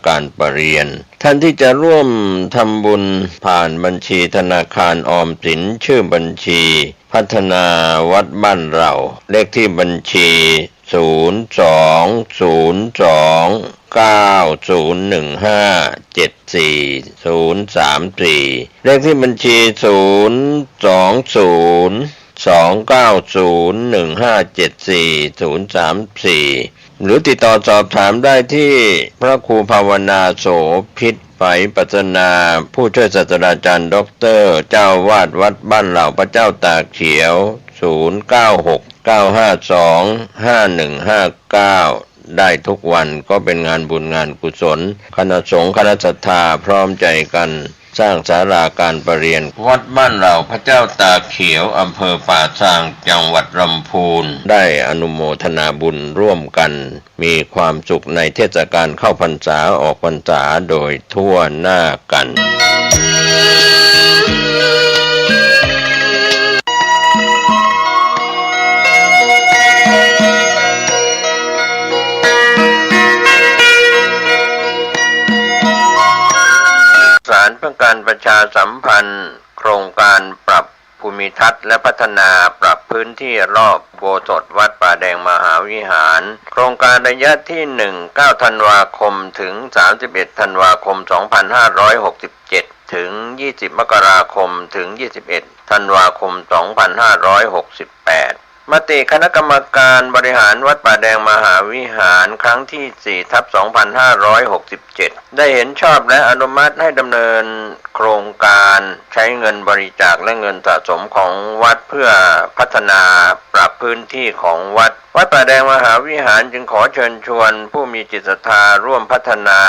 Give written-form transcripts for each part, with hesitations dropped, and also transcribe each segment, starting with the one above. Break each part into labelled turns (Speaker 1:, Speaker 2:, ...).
Speaker 1: การประเรียนท่านที่จะร่วมทำบุญผ่านบัญชีธนาคารออมสินชื่อบัญชีพัฒนาวัดบ้านเราเลขที่บัญชี02-020-9015-74034เลขที่บัญชี020-290-1574-034หรือติดต่อสอบถามได้ที่พระครูภาวนาโสภิตไฝปัสนาผู้ช่วยศาสตราจารย์ด็อกเตอร์เจ้าวาดวัดบ้านเหล่าพระเจ้าตากเขียว0969525159ได้ทุกวันก็เป็นงานบุญงานกุศลคณะสงฆ์คณะศรัทธาพร้อมใจกันสร้างศาลาการประเรียนวัดบ้านเหล่าพระเจ้าตากเขียวอำเภอป่าซางจังหวัดลำพูนได้อนุโมทนาบุญร่วมกันมีความสุขในเทศกาลเข้าพรรษาออกพรรษาโดยทั่วหน้ากันศาลเพื่อการประชาสัมพันธ์โครงการปรับภูมิทัศน์และพัฒนาปรับพื้นที่รอบอุโบสถวัดป่าแดงมหาวิหารโครงการระยะที่9ธันวาคมถึง31ธันวาคม2567ถึง20มกราคมถึง21ธันวาคม2568มติคณะกรรมการบริหารวัดป่าแดงมหาวิหารครั้งที่4/2567ได้เห็นชอบและอนุมัติให้ดำเนินโครงการใช้เงินบริจาคและเงินสะสมของวัดเพื่อพัฒนาปรับพื้นที่ของวัดป่าแดงมหาวิหารจึงขอเชิญชวนผู้มีจิตศรัทธาร่วมพัฒนา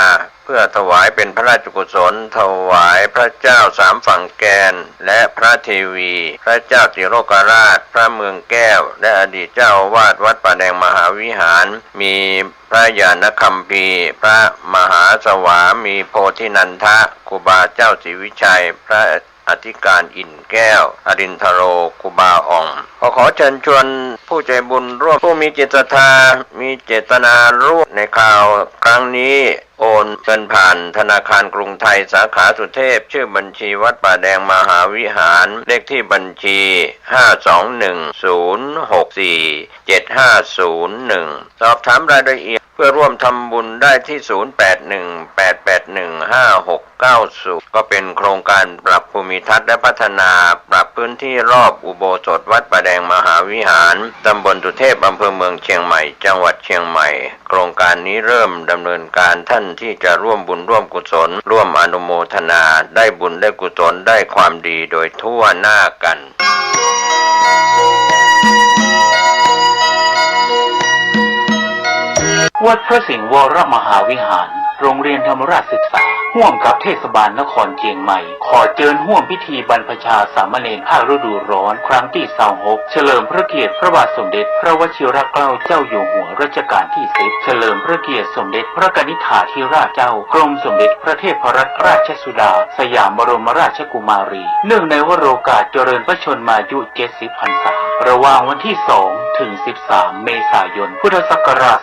Speaker 1: เพื่อถวายเป็นพระราชกุศลถวายพระเจ้าสามฝั่งแกนและพระเทวีพระเจ้าสิโรกราชพระเมืองแก้วและอดีตเจ้าอาวาสวัดป่าแดงมหาวิหารมีพระญาณคัมภีร์พระมหาสวามีโพธินันทะครูบาเจ้าศรีวิชัยพระอธิการอินแก้วอรินทโรครูบาอ่องขอเชิญชวนผู้ใจบุญร่วมผู้มีจิตศรัทธามีเจตนาร่วมในข่าวครั้งนี้โอนเงินผ่านธนาคารกรุงไทยสาขาสุเทพชื่อบัญชีวัดป่าแดงมหาวิหารเลขที่บัญชี521064750สอบถามรายละเอียดเพื่อร่วมทำบุญได้ที่0818815690ก็เป็นโครงการปรับภูมิทัศน์และพัฒนาปรับพื้นที่รอบอุโบสถวัดป่าแดงมหาวิหารตำบลสุเทพอำเภอเมืองเชียงใหม่จังหวัดเชียงใหม่โครงการนี้เริ่มดำเนินการท่านที่จะร่วมบุญร่วมกุศลร่วมอนุโมทนาได้บุญได้กุศลได้ความดีโดยทั่วหน้ากัน
Speaker 2: วัดพระสิงห์วรมหาวิหารโรงเรียนธรรมราชศึกษาร่วมกับเทศบาลนครเชียงใหม่ขอเชิญร่วมพิธีบรรพชาสามเณรภาคฤดูร้อนครั้งที่26เฉลิมพระเกียรติพระบาทสมเด็จพระวชิรเกล้าเจ้าอยู่หัวรัชกาลที่10เฉลิมพระเกียรติสมเด็จพระกนิษฐาธิราชเจ้ากรมสมเด็จพระเทพรัตนราชสุดาสยามบรมราชกุมารีเนื่องในวโรกาสเจริญพระชนมายุ70พรรษาระหว่างวันที่2ถึง13เมษายนพุทธศักราช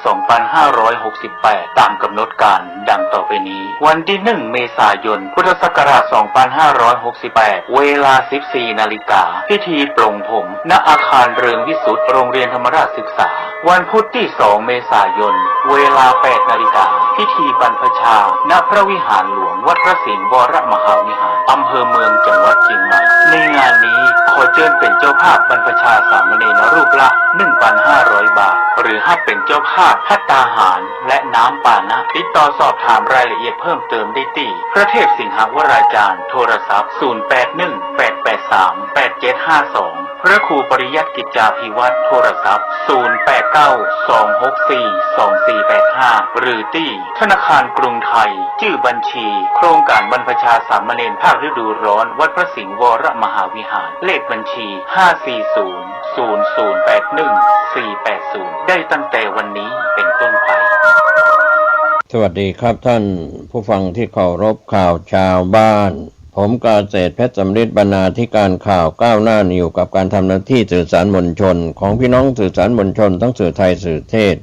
Speaker 2: 2568ตามกำหนดการดังต่อไปนี้วันที่1เมษายนพุทธศักราช2568เวลา 14 นาฬิกาพิธีปลงผมณอาคารเรืองวิสุทธิ์โรงเรียนธรรมราชศึกษาวันพุธที่2เมษายนเวลา 8 นาฬิกาพิธีบรรพชาณพระวิหารหลวงวัดพระสิงห์วรมหาวิหารอำเภอเมืองจังหวัดเชียงใหม่ในงานนี้ขอเชิญเป็นเจ้าภาพบรรพชาสามเณรรูปละ 1,500 บาทหรือถ้าเป็นเจ้าภาพภัตตาหารและน้ำปานะติดต่อสอบถามรายละเอียดเพิ่มเติมได้ที่พระเทพสิงหวราจารย์โทรศัพท์0818838752พระครูปริยัติกิจจาภิวัตรโทรศัพท์0892642485หรือที่ธนาคารกรุงไทยชื่อบัญชีโครงการบรรพชาสามเณรภาคฤดูร้อนวัดพระสิงห์วรมหาวิหารเลขบัญชี5400081 ได้ตั้งแต่วันนี้เป็นต้นไป
Speaker 1: สวัสดีครับท่านผู้ฟังที่เคารพข่าวชาวบ้านผมกาเกษตรเพชรสำริดบรรณาธิการข่าวก้าวหน้าอยู่กับการทำหน้าที่สื่อสารมวลชนของพี่น้องสื่อสารมวลชนทั้งสื่อไทยสื่อเทศ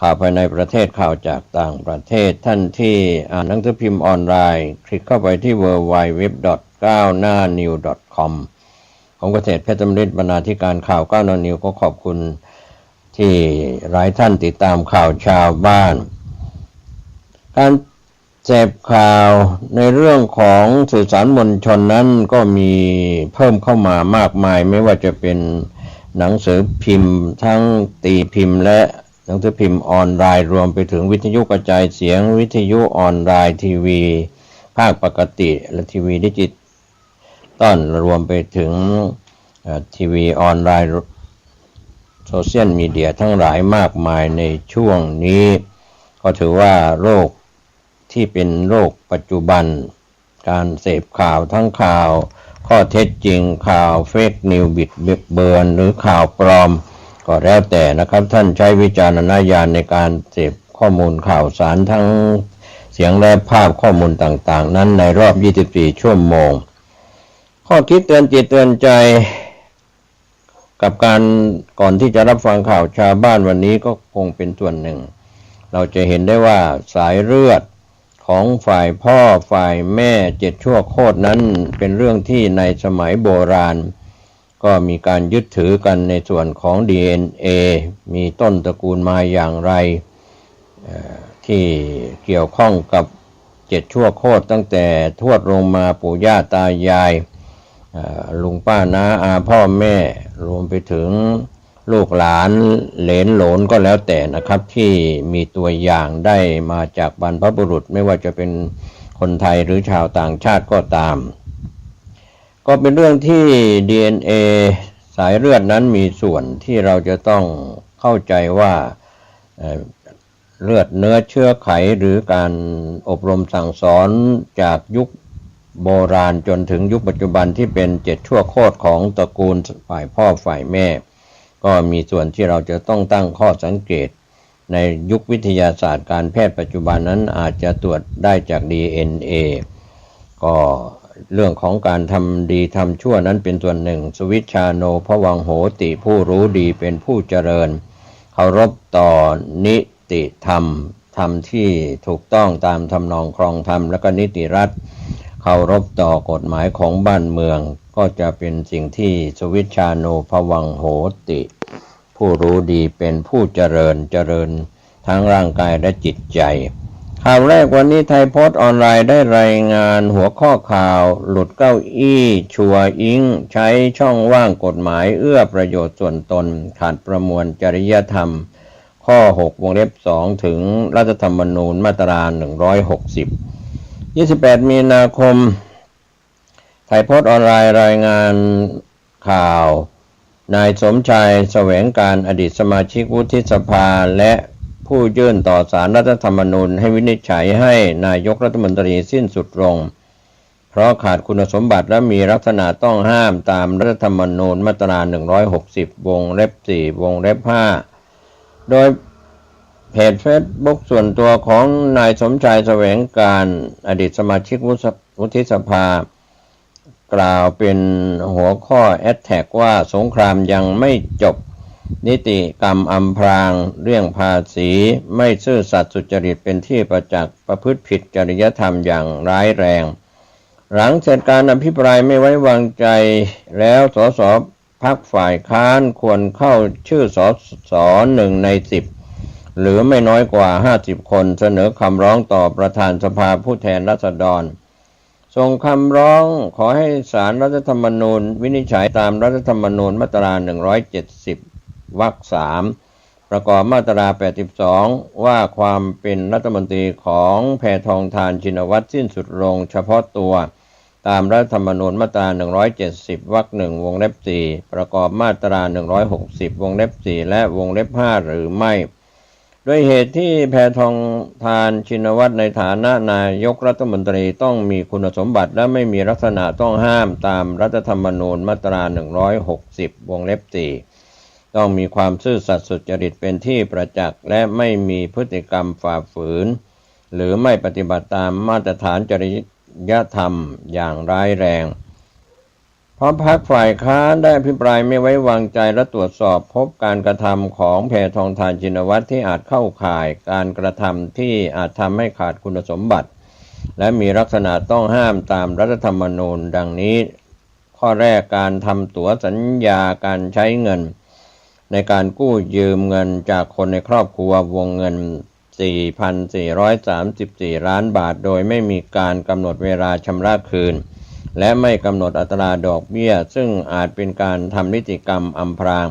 Speaker 1: ข ข่าวภายในประเทศข่าวจากต่างประเทศท่านที่อ่านหนังสือพิมพ์ออนไลน์คลิกเข้าไปที่ www.9hnanews.com ผมเกษตรเพชรสำริดบรรณาธิการข่าว9หน้านิวก็ขอบคุณที่หลายท่านติดตามข่าวชาวบ้านการเสพข่าวในเรื่องของสื่อสารมวลชนนั้นก็มีเพิ่มเข้ามามากมายไม่ว่าจะเป็นหนังสือพิมพ์ทั้งตีพิมพ์และหนังสือพิมพ์ออนไลน์รวมไปถึงวิทยุกระจายเสียงวิทยุออนไลน์ทีวีภาคปกติและทีวีดิจิตอลรวมไปถึงทีวีออนไลน์โซเชียลมีเดียทั้งหลายมากมายในช่วงนี้ก็ถือว่าโรคที่เป็นโรคปัจจุบันการเสพข่าวทั้งข่าวข้อเท็จจริงข่าวเฟกนิวบิดเบือนหรือข่าวปลอมก็แล้วแต่นะครับท่านใช้วิจารณญาณในการเสพข้อมูลข่าวสารทั้งเสียงและภาพข้อมูลต่างๆนั้นในรอบ24ชั่วโมงข้อคิดเตือนจิตเตือนใจกับการก่อนที่จะรับฟังข่าวชาวบ้านวันนี้ก็คงเป็นส่วนหนึ่งเราจะเห็นได้ว่าสายเลือดของฝ่ายพ่อฝ่ายแม่7ชั่วโคตรนั้นเป็นเรื่องที่ในสมัยโบราณก็มีการยึดถือกันในส่วนของ DNA มีต้นตระกูลมาอย่างไรที่เกี่ยวข้องกับ7ชั่วโคตรตั้งแต่ทวดลงมาปู่ย่าตายายลุงป้าน้าอาพ่อแม่รวมไปถึงลูกหลานเหลนโหลนก็แล้วแต่นะครับที่มีตัวอย่างได้มาจากบรรพบุรุษไม่ว่าจะเป็นคนไทยหรือชาวต่างชาติก็ตามก็เป็นเรื่องที่ DNA สายเลือดนั้นมีส่วนที่เราจะต้องเข้าใจว่าเลือดเนื้อเชื้อไขหรือการอบรมสั่งสอนจากยุคโบราณจนถึงยุคปัจจุบันที่เป็น7ชั่วโคตรของตระกูลฝ่ายพ่อฝ่ายแม่ก็มีส่วนที่เราจะต้องตั้งข้อสังเกตในยุควิทยาศาสตร์การแพทย์ปัจจุบันนั้นอาจจะตรวจได้จาก DNA ก็เรื่องของการทำดีทำชั่วนั้นเป็นส่วนหนึ่งสวิชชาโนภวังโหติผู้รู้ดีเป็นผู้เจริญเคารพต่อนิติธรรมธรรมที่ถูกต้องตามทำนองครองธรรมและก็นิติรัฐเคารพต่อกฎหมายของบ้านเมืองก็จะเป็นสิ่งที่สวิชชาโนภวังโหติผู้รู้ดีเป็นผู้เจริญทั้งร่างกายและจิตใจข่าวแรกวันนี้ไทยโพสต์ออนไลน์ได้รายงานหัวข้อข่าวหลุดเก้าอี้ชัวอิงใช้ช่องว่างกฎหมายเอื้อประโยชน์ส่วนตนขาดประมวลจริยธรรมข้อ6วงเล็บ2ถึงรัฐธรรมนูญมาตรา160 28มีนาคมไทยโพสต์ออนไลน์รายงานข่าวนายสมชายแสวงการอดีตสมาชิกวุฒิสภาและผู้ยื่นต่อศาลรัฐธรรมนูญให้วินิจฉัยให้นายกรัฐมนตรีสิ้นสุดลงเพราะขาดคุณสมบัติและมีลักษณะต้องห้ามตามรัฐธรรมนูญมาตรา160วงเล็บ4วงเล็บ5โดยเพจเฟซบุ๊กส่วนตัวของนายสมชายแสวงการอดีตสมาชิกวุฒิสภากล่าวเป็นหัวข้อแอดแท็กว่าสงครามยังไม่จบนิติกรรมอำพรางเรื่องภาษีไม่ซื่อสัตย์สุจริตเป็นที่ประจักษ์ประพฤติผิดจริยธรรมอย่างร้ายแรงหลังเสร็จการอภิปรายไม่ไว้วางใจแล้วสสพรรคฝ่ายค้านควรเข้าชื่อสส1 ใน 10หรือไม่น้อยกว่า50คนเสนอคำร้องต่อประธานสภาผู้แทนราษฎรส่งคำร้องขอให้ศาลรัฐธรรมนูญวินิจฉัยตามรัฐธรรมนูญมาตรา170วรรค3ประกอบมาตรา82ว่าความเป็นรัฐมนตรีของแพทองธารชินวัตรสิ้นสุดลงเฉพาะตัวตามรัฐธรรมนูญมาตรา170วรรค1วงเล็บ4ประกอบมาตรา160วงเล็บ4และวงเล็บ5หรือไม่ด้วยเหตุที่แพทองธารชินวัตรในฐานะนายกรัฐมนตรีต้องมีคุณสมบัติและไม่มีลักษณะต้องห้ามตามรัฐธรรมนูญมาตรา160วงเล็บ4ต้องมีความซื่อสัตย์สุจริตเป็นที่ประจักษ์และไม่มีพฤติกรรมฝ่าฝืนหรือไม่ปฏิบัติตามมาตรฐานจริยธรรมอย่างร้ายแรงพ พร้อมพรรคฝ่ายค้านได้อภิปรายไม่ไว้วางใจและตรวจสอบพบการกระทำของแพทองธารชินวัตรที่อาจเข้าข่ายการกระทำที่อาจทำให้ขาดคุณสมบัติและมีลักษณะต้องห้ามตามรัฐธรรมนูญดังนี้ข้อแรกการทำตั๋วสัญญาการใช้เงินในการกู้ยืมเงินจากคนในครอบครัววงเงิน 4,434 ล้านบาทโดยไม่มีการกำหนดเวลาชำระคืนและไม่กำหนดอัตราดอกเบี้ยซึ่งอาจเป็นการทำนิติกรรมอำพราง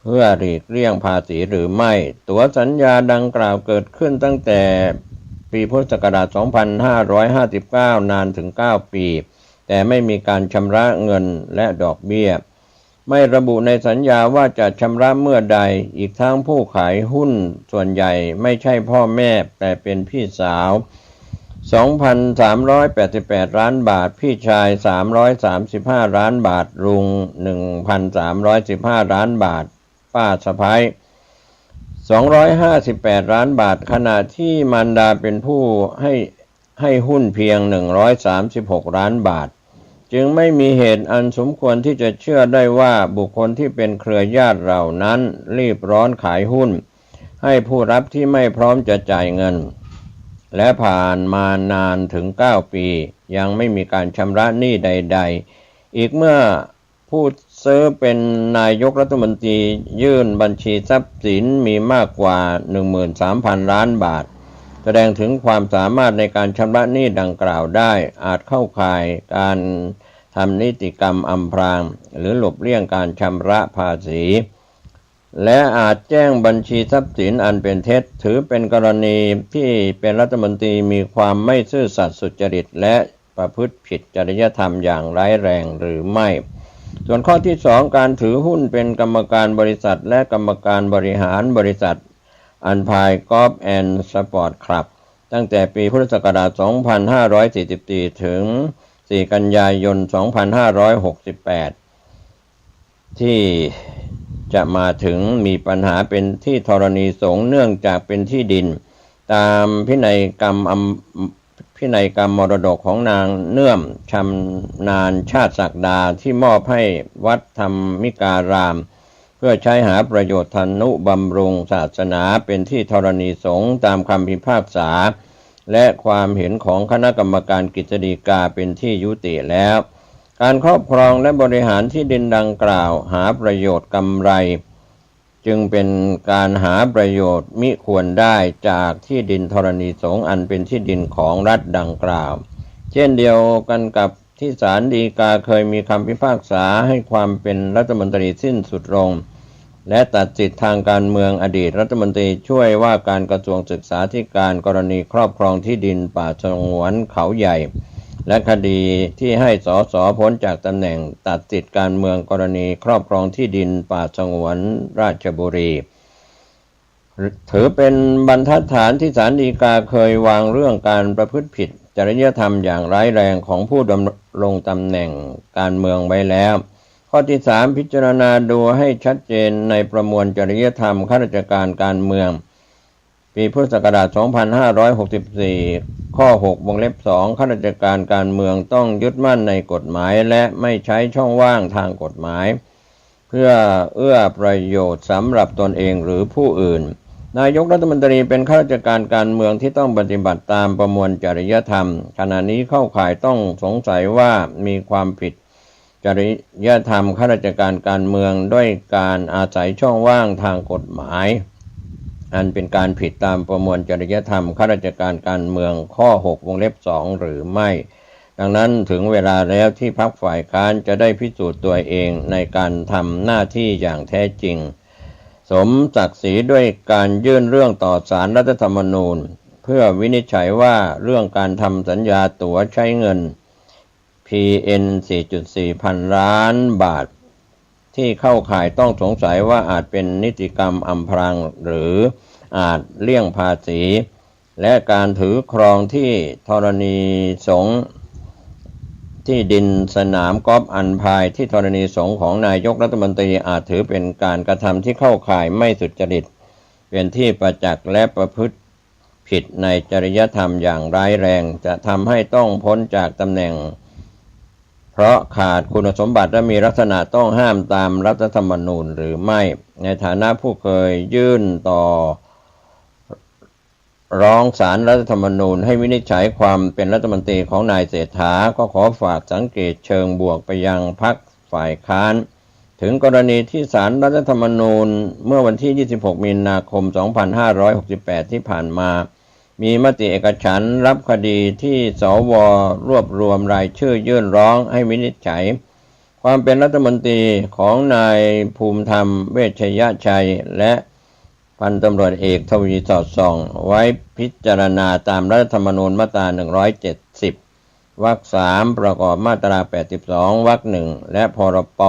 Speaker 1: เพื่อหลีกเลี่ยงภาษีหรือไม่ตั๋วสัญญาดังกล่าวเกิดขึ้นตั้งแต่ปีพุทธศักราช 2559 นานถึง 9 ปีแต่ไม่มีการชำระเงินและดอกเบี้ยไม่ระบุในสัญญาว่าจะชำระเมื่อใดอีกทั้งผู้ขายหุ้นส่วนใหญ่ไม่ใช่พ่อแม่แต่เป็นพี่สาว 2,388 ล้านบาทพี่ชาย335ล้านบาทลุง 1,315 ล้านบาทป้าสะใภ้258ล้านบาทขณะที่มารดาเป็นผู้ให้หุ้นเพียง136ล้านบาทจึงไม่มีเหตุอันสมควรที่จะเชื่อได้ว่าบุคคลที่เป็นเครือญาติเหล่านั้นรีบร้อนขายหุ้นให้ผู้รับที่ไม่พร้อมจะจ่ายเงินและผ่านมานานถึง9ปียังไม่มีการชำระหนี้ใดๆอีกเมื่อผู้ซื้อเป็นนายกรัฐมนตรียื่นบัญชีทรัพย์สินมีมากกว่า 13,000 ล้านบาทแสดงถึงความสามารถในการชำระหนี้ดังกล่าวได้อาจเข้าข่ายการทำนิติกรรมอำพรางหรือหลบเลี่ยงการชำระภาษีและอาจแจ้งบัญชีทรัพย์สินอันเป็นเท็จถือเป็นกรณีที่เป็นรัฐมนตรีมีความไม่ซื่อสัตย์สุจริตและประพฤติผิดจริยธรรมอย่างร้ายแรงหรือไม่ส่วนข้อที่2การถือหุ้นเป็นกรรมการบริษัทและกรรมการบริหารบริษัทอันพายกอล์ฟแอนด์สปอร์ตคลับตั้งแต่ปีพุทธศักราช 2544 ถึง 4 กันยายน 2568 ที่จะมาถึงมีปัญหาเป็นที่ธรณีสงฆ์เนื่องจากเป็นที่ดินตามพินัยกรรมมรดกของนางเนื่อมชำนาญชาติศักดาที่มอบให้วัดธรรมิการามเพื่อใช้หาประโยชน์ทนุบำรุงศาสนาเป็นที่ธรณีสงฆ์ตามคำพิพากษาและความเห็นของคณะกรรมการกฤษฎีกาเป็นที่ยุติแล้วการครอบครองและบริหารที่ดินดังกล่าวหาประโยชน์กำไรจึงเป็นการหาประโยชน์มิควรได้จากที่ดินธรณีสงฆ์อันเป็นที่ดินของรัฐดังกล่าวเช่นเดียวกันกับที่ศาลฎีกาเคยมีคำพิพากษาให้ความเป็นรัฐมนตรีสิ้นสุดลงและตัดสิทธิทางการเมืองอดีตรัฐมนตรีช่วยว่าการกระทรวงศึกษาธิการกรณีครอบครองที่ดินป่าสงวนเขาใหญ่และคดีที่ให้สสพ้นจากตำแหน่งตัดสิทธิการเมืองกรณีครอบครองที่ดินป่าสงวนราชบุรีถือเป็นบรรทัดฐานที่ศาลฎีกาเคยวางเรื่องการประพฤติผิดจริยธรรมอย่างร้ายแรงของผู้ดำรงตำแหน่งการเมืองไว้แล้วข้อที่3พิจารณาดูให้ชัดเจนในประมวลจริยธรรมข้าราชการการเมืองปีพุทธศักราช 2564 ข้อ 6 วงเล็บ 2 ข้าราชการการเมืองต้องยึดมั่นในกฎหมายและไม่ใช้ช่องว่างทางกฎหมายเพื่อเอื้อประโยชน์สำหรับตนเองหรือผู้อื่นนายกรัฐมนตรีเป็นข้าราชการการเมืองที่ต้องปฏิบัติตามประมวลจริยธรรมขณะนี้เข้าข่ายต้องสงสัยว่ามีความผิดจริยธรรมข้าราชการการเมืองด้วยการอาศัยช่องว่างทางกฎหมายอันเป็นการผิดตามประมวลจริยธรรมข้าราชการการเมืองข้อ 6 วงเล็บ 2 หรือไม่ดังนั้นถึงเวลาแล้วที่พรรคฝ่ายค้านจะได้พิสูจน์ตัวเองในการทำหน้าที่อย่างแท้จริงสมศักดิ์ศรีด้วยการยื่นเรื่องต่อศาลรัฐธรรมนูญเพื่อวินิจฉัยว่าเรื่องการทำสัญญาตั๋วใช้เงิน PN 4.4 พันล้านบาทที่เข้าข่ายต้องสงสัยว่าอาจเป็นนิติกรรมอำพรางหรืออาจเลี่ยงภาษีและการถือครองที่ธรณีสงฆ์ที่ดินสนามกอล์ฟอันพายที่ธรณีสงฆ์ของนายกรัฐมนตรีอาจถือเป็นการกระทำที่เข้าข่ายไม่สุจริตเป็นที่ประจักษ์และประพฤติผิดในจริยธรรมอย่างร้ายแรงจะทำให้ต้องพ้นจากตำแหน่ง เพราะขาดคุณสมบัติและมีลักษณะต้องห้ามตามรัฐธรรมนูญหรือไม่ในฐานะผู้เคยยื่นต่อร้องศาลรัฐธรรมนูญให้วินิจฉัยความเป็นรัฐมนตรีของนายเศรษฐาก็ขอฝากสังเกตเชิงบวกไปยังพรรคฝ่ายค้านถึงกรณีที่ศาลรัฐธรรมนูญเมื่อวันที่ 26 มีนาคม 2568 ที่ผ่านมามีมติเอกฉันท์รับคดีที่สว.รวบรวมรายชื่อยื่นร้องให้วินิจฉัยความเป็นรัฐมนตรีของนายภูมิธรรมเวชยชัยและพันตำรวจเอกทวีสอดส่องไว้พิจารณาตามรัฐธรรมนูญมาตรา 170 วรรค 3 ประกอบมาตรา 82 วรรค 1 และพรป.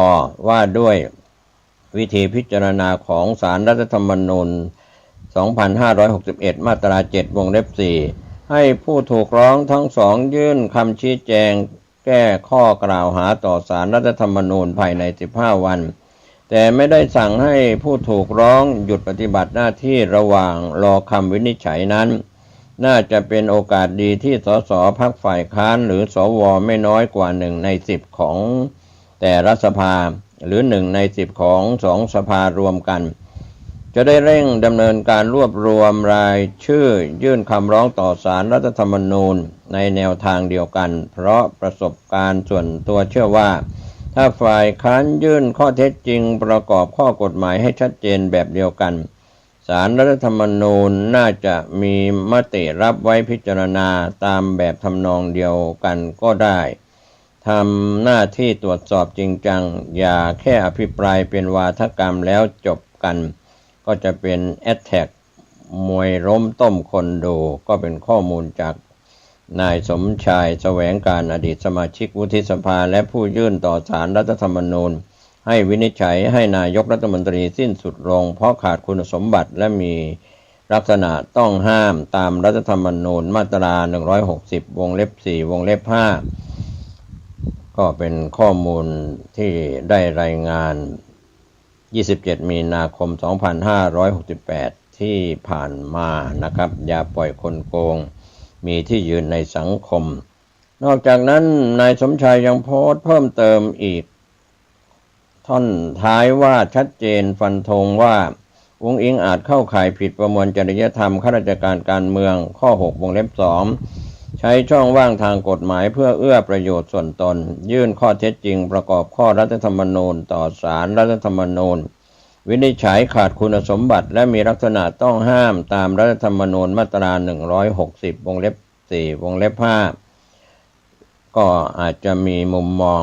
Speaker 1: ว่าด้วยวิธีพิจารณาของศาลรัฐธรรมนูญ 2561 มาตรา 7 วงเล็บ 4 ให้ผู้ถูกร้องทั้งสองยื่นคำชี้แจงแก้ข้อกล่าวหาต่อศาลรัฐธรรมนูญภายใน 15 วันแต่ไม่ได้สั่งให้ผู้ถูกร้องหยุดปฏิบัติหน้าที่ระหว่างรอคำวินิจฉัยนั้นน่าจะเป็นโอกาสดีที่สสพรรคฝ่ายค้านหรือสวไม่น้อยกว่า1 ใน 10ของแต่ละสภาหรือ1 ใน 10ของ2 สภารวมกันจะได้เร่งดำเนินการรวบรวมรายชื่อยื่นคำร้องต่อศาลรัฐธรรมนูญในแนวทางเดียวกันเพราะประสบการณ์ส่วนตัวเชื่อว่าถ้าฝ่ายค้านยื่นข้อเท็จจริงประกอบข้อกฎหมายให้ชัดเจนแบบเดียวกันศาลรัฐธรรมนูญน่าจะมีมติรับไว้พิจารณาตามแบบทำนองเดียวกันก็ได้ทำหน้าที่ตรวจสอบจริงจังอย่าแค่อภิปรายเป็นวาทกรรมแล้วจบกันก็จะเป็นแอทแทกมวยล้มต้มคนดูก็เป็นข้อมูลจากนายสมชายแสวงการอดีตสมาชิกวุฒิสภาและผู้ยื่นต่อศาลรัฐธรรมนูญให้วินิจฉัยให้นายกรัฐมนตรีสิ้นสุดลงเพราะขาดคุณสมบัติและมีลักษณะต้องห้ามตามรัฐธรรมนูญมาตรา 160 วงเล็บ 4 วงเล็บ 5ก็เป็นข้อมูลที่ได้รายงาน27 มีนาคม 2568 ที่ผ่านมานะครับอย่าปล่อยคนโกงมีที่ยืนในสังคมนอกจากนั้นนายสมชายยังโพสต์เพิ่มเติมอีกท่อนท้ายว่าชัดเจนฟันธงว่าอุ๊งอิ๊งอาจเข้าข่ายผิดประมวลจริยธรรมข้าราชการการเมืองข้อ 6 วงเล็บ 2 ใช้ช่องว่างทางกฎหมายเพื่อเอื้อประโยชน์ส่วนตนยื่นข้อเท็จจริงประกอบข้อรัฐธรรมนูญต่อศาลรัฐธรรมนูญวินิจฉัยขาดคุณสมบัติและมีลักษณะต้องห้ามตามรัฐธรรมนูญมาตรา 160 วงเล็บ 4 วงเล็บ 5ก็อาจจะมีมุมมอง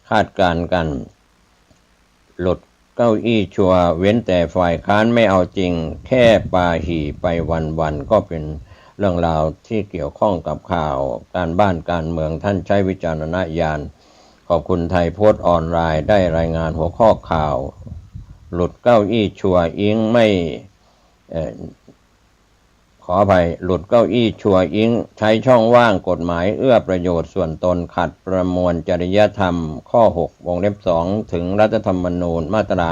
Speaker 1: คาดการณ์กันหลุดเก้าอี้ชัวเว้นแต่ฝ่ายค้านไม่เอาจริงแค่ปาหี่ไปวันๆก็เป็นเรื่องราวที่เกี่ยวข้องกับข่าวการบ้านการเมืองท่านใช้วิจารณญาณขอบคุณไทยโพสต์ออนไลน์ได้รายงานหัวข้อข่าวหลุดเก้าอี้ชัวอิงไม่ขออภัยหลุดเก้าอี้ชัวอิงใช้ช่องว่างกฎหมายเอื้อประโยชน์ส่วนตนขัดประมวลจริยธรรมข้อ 6 วงเล็บ 2 ถึงรัฐธรรมนูญมาตรา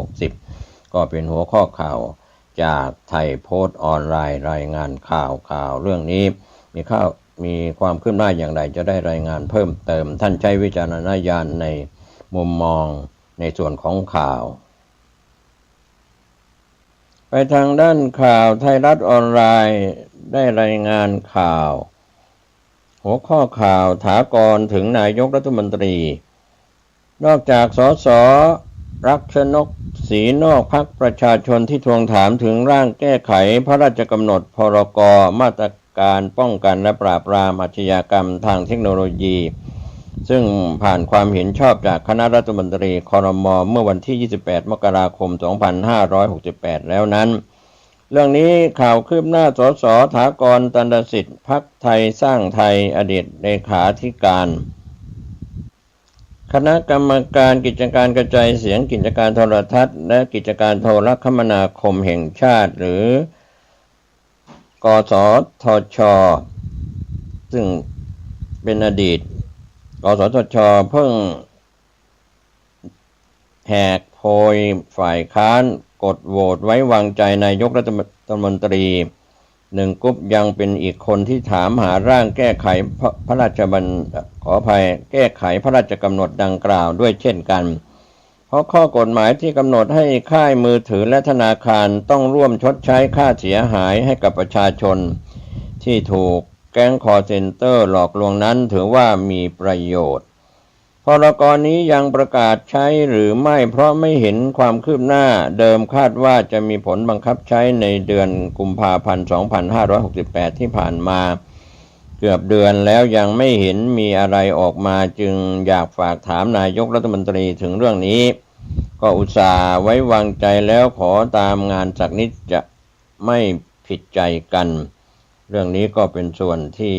Speaker 1: 160ก็เป็นหัวข้อข่าวจากไทยโพสต์ออนไลน์รายงานข่าวเรื่องนี้มีความคืบหน้าอย่างไรจะได้รายงานเพิ่มเติมท่านใช้วิจารณญาณในมุมมองในส่วนของข่าวไปทางด้านข่าวไทยรัฐออนไลน์ได้รายงานข่าวหัวข้อข่าวถากรถึงนายกรัฐมนตรีนอกจากสส.รักชนกศรีนอกพรรคประชาชนที่ทวงถามถึงร่างแก้ไขพระราชกำหนดพรก.มาตรการป้องกันและปราบปรามอาชญากรรมทางเทคโนโลยีซึ่งผ่านความเห็นชอบจากคณะรัฐมนตรีครม.เมื่อวันที่ 28 มกราคม 2568 แล้วนั้นเรื่องนี้ข่าวคืบหน้าสส.ถากร ตันตสิทธิ์พรรคไทยสร้างไทยอดีตเลขาธิการคณะกรรมการกิจการกระจายเสียงกิจการโทรทัศน์และกิจการโทรคมนาคมแห่งชาติหรือกสทช.ซึ่งเป็นอดีตกสทช.เพิ่งแหกโพยฝ่ายค้านกดโหวตไว้วางใจนายกรัฐมนตรี1 กุ๊ปยังเป็นอีกคนที่ถามหาร่างแก้ไขพระราชบัญญัติข ออภัยแก้ไขพระราชกำหนดดังกล่าวด้วยเช่นกันเพราะข้อกฎหมายที่กำหนดให้ค่ายมือถือและธนาคารต้องร่วมชดใช้ค่าเสียหายให้กับประชาชนที่ถูกแก๊งคอลเซ็นเตอร์หลอกลวงนั้นถือว่ามีประโยชน์พรกนี้ยังประกาศใช้หรือไม่เพราะไม่เห็นความคืบหน้าเดิมคาดว่าจะมีผลบังคับใช้ในเดือนกุมภาพันธ์ 2568 ที่ผ่านมาเกือบเดือนแล้วยังไม่เห็นมีอะไรออกมาจึงอยากฝากถามนายกรัฐมนตรีถึงเรื่องนี้ก็อุตส่าห์ไว้วางใจแล้วขอตามงานสักนิดจะไม่ผิดใจกันเรื่องนี้ก็เป็นส่วนที่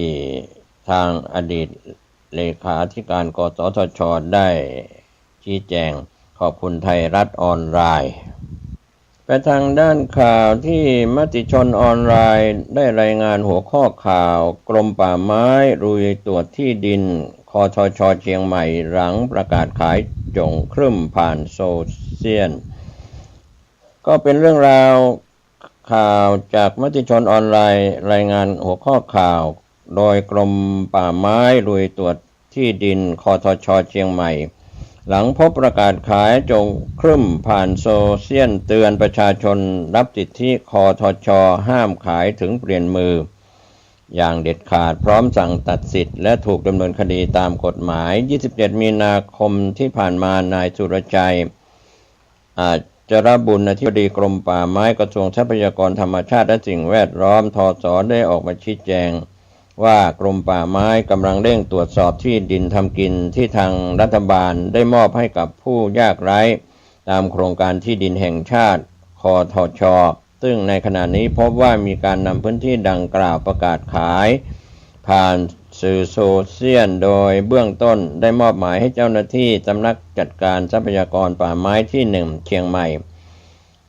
Speaker 1: ทางอดีตเลขาธิการกสทช.ได้ชี้แจงขอบคุณไทยรัฐออนไลน์ไปทางด้านข่าวที่มติชนออนไลน์ได้รายงานหัวข้อข่าวกรมป่าไม้รุยตรวจที่ดินคทช.เชียงใหม่หลังประกาศขายจงครึ่มผ่านโซเชียลก็เป็นเรื่องราวข่าวจากมติชนออนไลน์รายงานหัวข้อข่าวโดยกรมป่าไม้รุยตรวจที่ดินคทช.เชียงใหม่หลังพบประกาศขายจงครึ่มผ่านโซเชียลเตือนประชาชนรับสิทธิคทช.ห้ามขายถึงเปลี่ยนมืออย่างเด็ดขาดพร้อมสั่งตัดสิทธิ์และถูกดำเนินคดีตามกฎหมาย27 มีนาคมที่ผ่านมานายสุรชัยจรบุญอธิบดีกรมป่าไม้กระทรวงทรัพยากรธรรมชาติและสิ่งแวดล้อมทส.ได้ออกมาชี้แจงว่ากรมป่าไม้กำลังเร่งตรวจสอบที่ดินทำกินที่ทางรัฐบาลได้มอบให้กับผู้ยากไร้ตามโครงการที่ดินแห่งชาติคทช.ซึ่งในขณะนี้พบว่ามีการนำพื้นที่ดังกล่าวประกาศขายผ่านสื่อโซเชียลโดยเบื้องต้นได้มอบหมายให้เจ้าหน้าที่สำนักจัดการทรัพยากรป่าไม้ที่1เชียงใหม่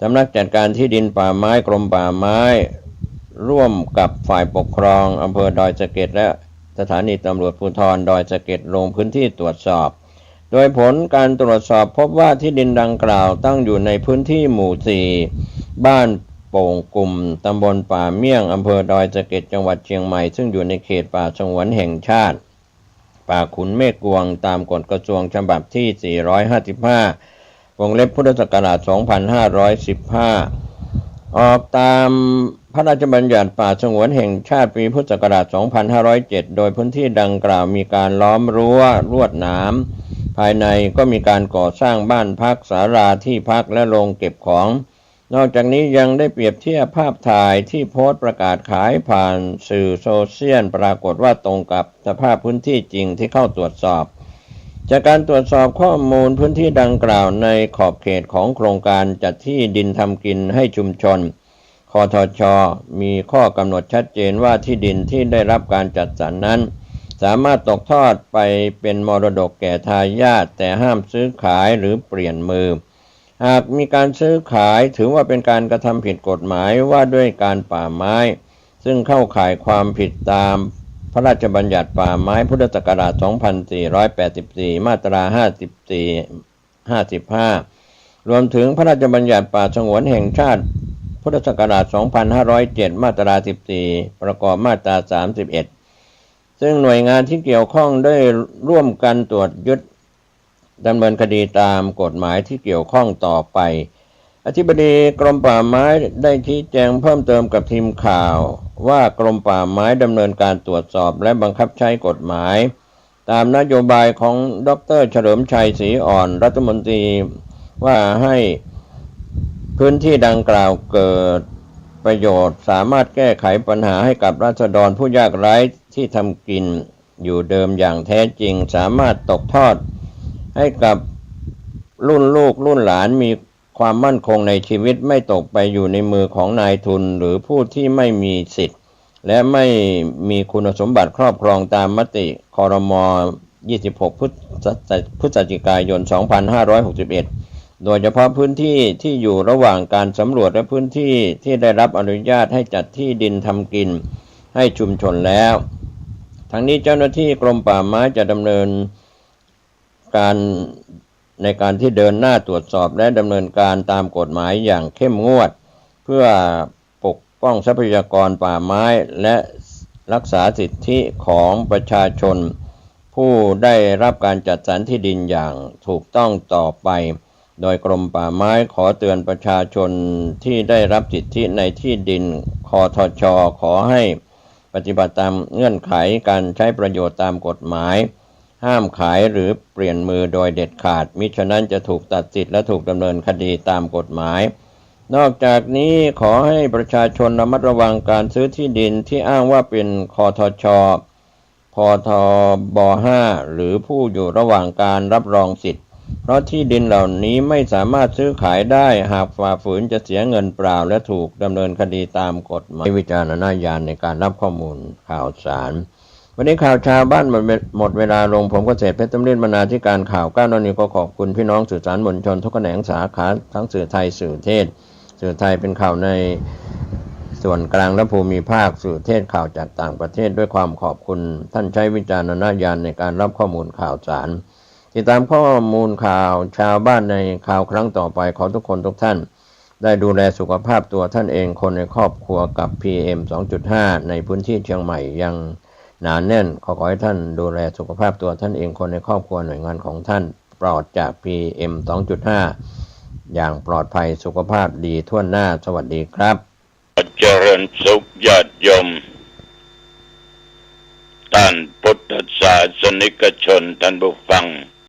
Speaker 1: สำนักจัดการที่ดินป่าไม้กรมป่าไม้ร่วมกับฝ่ายปกครองอำเภอดอยสะเก็ดและสถานีตำรวจภูธรดอยสะเก็ดลงพื้นที่ตรวจสอบโดยผลการตรวจสอบพบว่าที่ดินดังกล่าวตั้งอยู่ในพื้นที่หมู่ 4บ้านโป่งกลุ่มตำบลป่าเมี่ยงอำเภอดอยสะเก็ดจังหวัดเชียงใหม่ซึ่งอยู่ในเขตป่าสงวนแห่งชาติป่าขุนเมฆกวงตามกฎกระทรวงฉบับที่ 455 วงเล็บพุทธศักราช 2515 ออกตามพระราชบัญญัติป่าสงวนแห่งชาติปีพุทธศักราช 2507 โดยพื้นที่ดังกล่าวมีการล้อมรั้วลวดหนามภายในก็มีการก่อสร้างบ้านพักศาลาที่พักและโรงเก็บของนอกจากนี้ยังได้เปรียบเทียบภาพถ่ายที่โพสต์ประกาศขายผ่านสื่อโซเชียลปรากฏว่าตรงกับสภาพพื้นที่จริงที่เข้าตรวจสอบจากการตรวจสอบข้อมูลพื้นที่ดังกล่าวในขอบเขตของโครงการจัดที่ดินทำกินให้ชุมชนคทช.มีข้อกำหนดชัดเจนว่าที่ดินที่ได้รับการจัดสรรนั้นสามารถตกทอดไปเป็นมรดกแก่ทายาทแต่ห้ามซื้อขายหรือเปลี่ยนมือหากมีการซื้อขายถือว่าเป็นการกระทำผิดกฎหมายว่าด้วยการป่าไม้ซึ่งเข้าข่ายความผิดตามพระราชบัญญัติป่าไม้พุทธศักราช 2484 มาตรา 54 55 รวมถึงพระราชบัญญัติป่าสงวนแห่งชาติพุทธศักราช 2507 มาตรา 14 ประกอบมาตรา 31 ซึ่งหน่วยงานที่เกี่ยวข้องได้ร่วมกันตรวจยึดดำเนินคดีตามกฎหมายที่เกี่ยวข้องต่อไปอธิบดีกรมป่าไม้ได้ชี้แจงเพิ่มเติมกับทีมข่าวว่ากรมป่าไม้ดำเนินการตรวจสอบและบังคับใช้กฎหมายตามนโยบายของดร.เฉลิมชัยศรีอ่อนรัฐมนตรีว่าให้พื้นที่ดังกล่าวเกิดประโยชน์สามารถแก้ไขปัญหาให้กับราษฎรผู้ยากไร้ที่ทำกินอยู่เดิมอย่างแท้จริงสามารถตกทอดให้กับรุ่นลูกรุ่นหลานมีความมั่นคงในชีวิตไม่ตกไปอยู่ในมือของนายทุนหรือผู้ที่ไม่มีสิทธิ์และไม่มีคุณสมบัติครอบครองตามมติครม. 26 พฤศจิกายน 2561 โดยเฉพาะพื้นที่ที่อยู่ระหว่างการสำรวจและพื้นที่ที่ได้รับอนุญาตให้จัดที่ดินทำกินให้ชุมชนแล้วทั้งนี้เจ้าหน้าที่กรมป่าไม้จะดำเนินการในการที่เดินหน้าตรวจสอบและดำเนินการตามกฎหมายอย่างเข้มงวดเพื่อปกป้องทรัพยากรป่าไม้และรักษาสิทธิของประชาชนผ ผู้ได้รับการจัดสรรที่ดินอย่างถูกต้องต่อไปโดยกรมป่าไม้ขอเตือนประชาชนที่ได้รับสิทธิในที่ดินคทช.ขอให้ปฏิบัติตามเงื่อนไขการใช้ประโยชน์ตามกฎหมายห้ามขายหรือเปลี่ยนมือโดยเด็ดขาดมิฉะนั้นจะถูกตัดสิทธิ์และถูกดำเนินคดีตามกฎหมายนอกจากนี้ขอให้ประชาชนระมัดระวังการซื้อที่ดินที่อ้างว่าเป็นคทช.พทบ5หรือผู้อยู่ระหว่างการรับรองสิทธิ์เพราะที่ดินเหล่านี้ไม่สามารถซื้อขายได้หากฝ่าฝืนจะเสียเงินเปล่าและถูกดำเนินคดีตามกฎหมายวิจารณญาณในการรับข้อมูลข่าวสารวันนี้ข่าวชาวบ้านหมดเวลาลงผมเกษตรเพชรตำลินบรรณาธิการข่าวก้าวนนี้ก็ขอบคุณพี่น้องสื่อสารมวลชนทุกแขนงสาขาทั้งสื่อไทยสื่อเทศสื่อไทยเป็นข่าวในส่วนกลางและภูมิภาคสื่อเทศข่าวจากต่างประเทศด้วยความขอบคุณท่านใช้วิจารณญาณในการรับข้อมูลข่าวสารติดตามข้อมูลข่าวชาวบ้านในข่าวครั้งต่อไปขอทุกคนทุกท่านได้ดูแลสุขภาพตัวท่านเองคนในครอบครัวกับ PM 2.5 ในพื้นที่เชียงใหม่ยังหนาแน่นขอให้ท่านดูแลสุขภาพตัวท่านเองคนในครอบครัวหน่วยงานของท่านปลอดจาก PM 2.5 อย่างปลอดภัยสุขภาพดีทั่วหน้าสวัสดีครับ
Speaker 3: เจริญสุขญาติโยมท่านพุทธศาสนิกชนท่านผู้ฟัง